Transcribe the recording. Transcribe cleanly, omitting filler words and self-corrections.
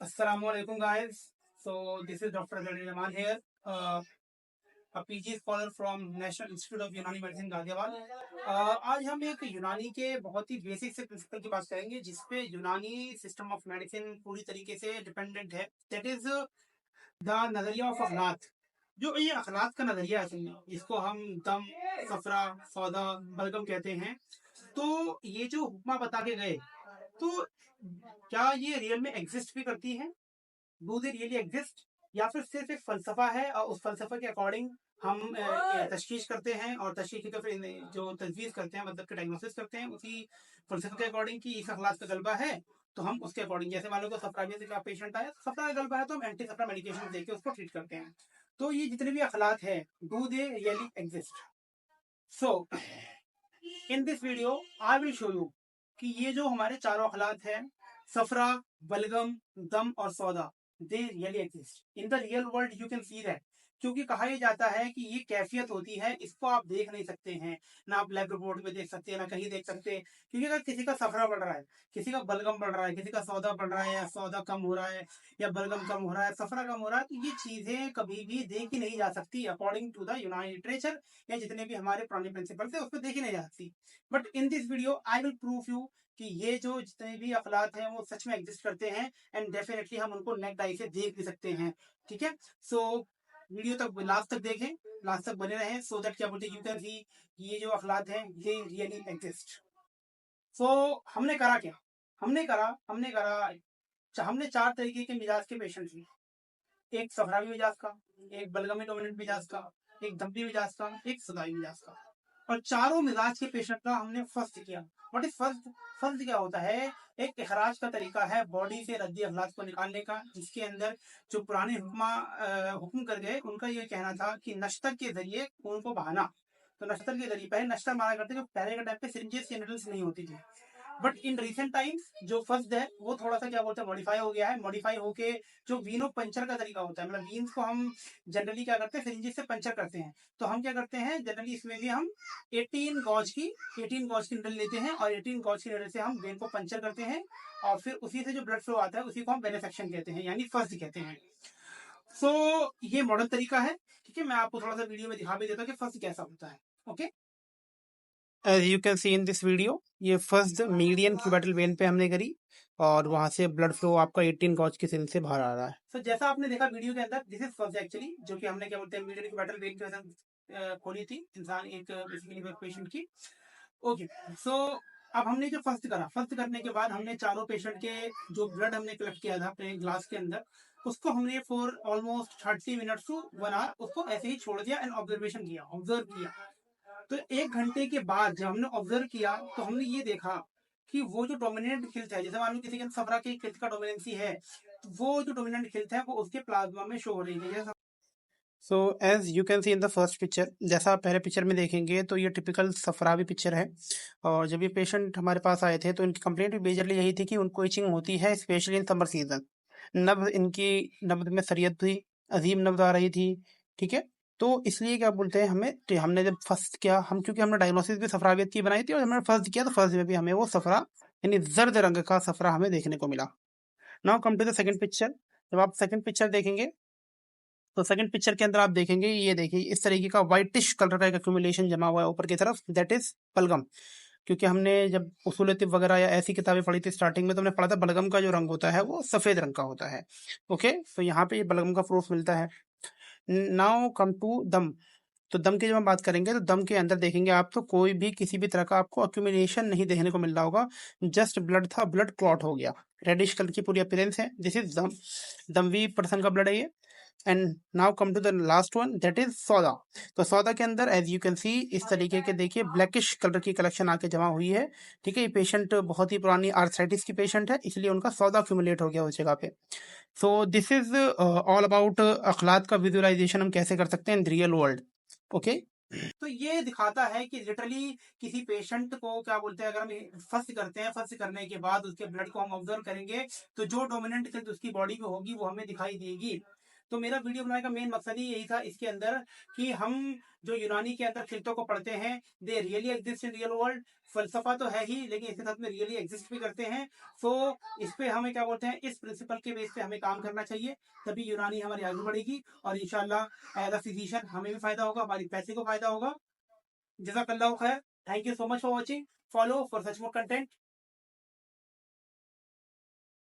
Assalamualaikum guys. So this is Dr. Abdul Rahman here, a PG scholar from National Institute of Unani Medicine Ghaziabad. आज हम एक यूनानी के बहुत ही बेसिक से प्रिंसिपल की बात करेंगे जिसपे यूनानी सिस्टम ऑफ मेडिसिन पूरी तरीके से डिपेंडेंट है। दैट इज द नजरिया ऑफ अखलाक। जो ये अखलाक का नजरिया है असल में इसको हम दम, सफरा, सौदा, बलगम कहते हैं। तो ये जो हुक्मा बता के गए, तो क्या ये रियल में एग्जिस्ट भी करती है? डू दे रियली एग्जिस्ट, या फिर सिर्फ एक फलसफा है और उस फलसफे के अकॉर्डिंग हम तशखीश करते हैं और तशखीश का फिर जो तजवीज़ करते हैं मतलब कि डायग्नोसिस करते हैं उसी फलसफे के अकॉर्डिंग कि इस अखलाक का गलबा है तो हम उसके अकॉर्डिंग, जैसे मान लो तो सफरावियत का पेशेंट आया, सफरा का गलबा है तो हम एंटी सफरा मेडिकेशन देके उसको ट्रीट करते हैं। तो ये जितने भी अखलाक है, do they really exist? So in this video I will show you कि ये जो हमारे चारों अखलाक हैं, सफरा, बलगम, दम और सौदा, दे really exist in the real world. You can see that, क्योंकि कहा यह जाता है कि ये कैफियत होती है, इसको आप देख नहीं सकते हैं, ना आप लैब रिपोर्ट में देख सकते हैं, ना कहीं देख सकते हैं। क्योंकि अगर किसी का सफरा बढ़ रहा है, किसी का बलगम बढ़ रहा है, किसी का सौदा बढ़ रहा है, या सौदा कम हो रहा है, या बलगम कम हो रहा है, सफरा कम हो रहा है, तो ये चीजें कभी भी देखी नहीं जा सकती अकॉर्डिंग टू द यूनानी लिटरेचर, या जितने भी हमारे पुराने प्रिंसिपल थे उसको देखी नहीं जा सकती। But in this video I will prove you कि ये जो जितने भी अखलाक हैं वो सच में एग्जिस्ट करते हैं, एंड डेफिनेटली हम उनको नेक्ड आई से देख भी सकते हैं। ठीक है, सो वीडियो तक लास्ट तक देखें, लास्ट तक बने रहें, सो दैट क्या बोलते हैं, यू कैन सी ये जो अखलाक हैं ये रियली एग्जिस्ट। सो हमने करा क्या? हमने चार तरीके के मिजाज के पेशेंट लिए। एक सफरावी मिजाज का, एक बलगमी डोमिनेंट मिजाज का, एक दम्भी मिजाज का, एक सदाई मिजाज का, और चारों मिजाज के पेशेंट का हमने फर्स्ट किया। What is first? फर्स्ट क्या होता है? एक इखराज का तरीका है बॉडी से रद्दी अखलाक को निकालने का, जिसके अंदर जो पुराने हुक्म कर गए उनका ये कहना था कि नश्तर के जरिए खून को बहाना। तो नश्तर के जरिए, पहले नश्तर मारा करते थे, पहले के टाइम पे सिरिंजेस या निडल्स नहीं होती थी। बट इन रिसेंट टाइम्स जो फर्स्ट है वो थोड़ा सा क्या बोलते हैं, मॉडिफाई हो गया है। मॉडिफाई होके जो वीनो पंचर का तरीका होता है, मतलब वीन्स को हम जनरली क्या करते हैं, सिरिंजेस से पंचर करते हैं। तो हम क्या करते हैं जनरली, इसमें भी हम 18 गॉज की निडल लेते हैं और 18 गॉज की निडल से हम वेन को पंचर करते हैं, और फिर उसी से जो ब्लड फ्लो आता है उसी को हम बेनेफेक्शन कहते हैं, यानी फर्स्ट कहते हैं। सो ये मॉडर्न तरीका है। ठीक है, मैं आपको थोड़ा सा वीडियो में दिखा भी देता हूँ कि फर्स्ट कैसा होता है। Okay, as you can see in this video, ये फर्स्ट मीडियन क्यूबिटल वेन पे हमने करी, और वहां से ब्लड फ्लो आपका 18 गॉज की सिरिंज से बाहर आ रहा है। सो जैसा आपने देखा वीडियो के अंदर, दिस इज फर्स्ट एक्चुअली, जो कि हमने क्या बोलते हैं मीडियन क्यूबिटल वेन की वजह से खोली थी इंसान, एक बेसिकली पेशेंट की। ओके, सो अब हमने जो फर्स्ट करा, फर्स्ट करने के बाद हमने चारों पेशेंट के जो ब्लड हमने कलेक्ट किया था अपने ग्लास के अंदर, उसको हमने for almost 30 minutes to 1 hour उसको ऐसे ही छोड़ दिया एंड ऑब्जर्वेशन किया, ऑब्जर्व किया। तो 1 घंटे के बाद जब हमने ऑब्जर्व किया तो हमने ये देखा कि वो जो डोमिनेंट खिल्त है, जैसे मान लो किसी के सफरा की खिल्त का डोमिनेंसी है, तो वो जो डोमिनेंट खिल्त है वो उसके प्लाज्मा में शो हो रही है। So as you can see in the first picture, जैसा आप पहले पिक्चर में देखेंगे तो ये टिपिकल सफरावी पिक्चर है। और जब ये पेशेंट हमारे पास आए थे तो इनकी कंप्लेंट भी मेजरली यही थी कि उनको इचिंग होती है, स्पेशली इन समर सीजन। नब्ज इनकी, नब्ज में सरियत थी, अजीब नब्ज आ रही थी। ठीक है, तो इसलिए क्या बोलते हैं हमें, हमने जब फर्स्ट किया, हम क्योंकि हमने डायग्नोसिस भी सफरावियत की बनाई थी और हमने फर्स्ट किया तो फर्स्ट में भी हमें वो सफरा यानी जर्द रंग का सफरा हमें देखने को मिला। Now come to the second picture. जब आप सेकंड पिक्चर देखेंगे तो सेकंड पिक्चर के अंदर आप देखेंगे, ये देखिए इस तरीके का व्हाइटिश कलर का एक एक्यूमुलेशन जमा हुआ है ऊपर की तरफ, दैट इज बलगम। क्योंकि हमने जब उसूल तिब वगैरह या ऐसी किताबें पढ़ी थी स्टार्टिंग में, तो हमने पढ़ा था बलगम का जो रंग होता है वो सफेद रंग का होता है। ओके, तो यहाँ पे ये बलगम का प्रूफ मिलता है। नाउ कम टू दम। तो दम की जब हम बात करेंगे तो दम के अंदर देखेंगे आप तो कोई भी किसी भी तरह का आपको अक्यूमुलेशन नहीं देखने को मिल रहा होगा, जस्ट ब्लड था, ब्लड क्लॉट हो गया, रेडिश कलर की पूरी अपीयरेंस है। दिस इज दम, दमवी पर्सन का ब्लड है ये। And now come to the last one, that is सौदा। तो सौदा के अंदर एज यू कैन सी इस तरीके के देखिए ब्लैकिश कलर की कलेक्शन आके जमा हुई है। ठीक है, ये पेशेंट बहुत ही पुरानी आर्थराइटिस की पेशेंट है, इसलिए उनका सौदा अक्यूमुलेट हो गया उस जगह पे। So this is all about अखलाक का विजुअलाइजेशन हम कैसे कर सकते हैं इन रियल वर्ल्ड। ओके, तो ये दिखाता है कि लिटरली किसी पेशेंट को क्या बोलते हैं, अगर हम फर्स्ट करते हैं, फर्स्ट करने के बाद उसके ब्लड को हम ऑब्जर्व करेंगे तो जो डोमिनेंट सेल्स उसकी बॉडी में होगी वो हमें दिखाई देगी। तो मेरा वीडियो बनाने का मेन मकसद ही यही था इसके अंदर कि हम जो यूनानी के अंदर खिलतों को पढ़ते हैं, they really exist in real world. फलसफा तो है ही, लेकिन इसके साथ में रियली एग्जिस्ट भी करते हैं। सो इस पे हमें क्या बोलते हैं, इस प्रिंसिपल के बेस पे हमें काम करना चाहिए, तभी यूनानी हमारी आगे बढ़ेगी और इंशाल्लाह एज अ फिजिशियन हमें भी फायदा होगा, हमारी पैसे को फायदा होगा। जज़ाकल्लाहु खैर। Thank you so much for watching. Follow for such more content.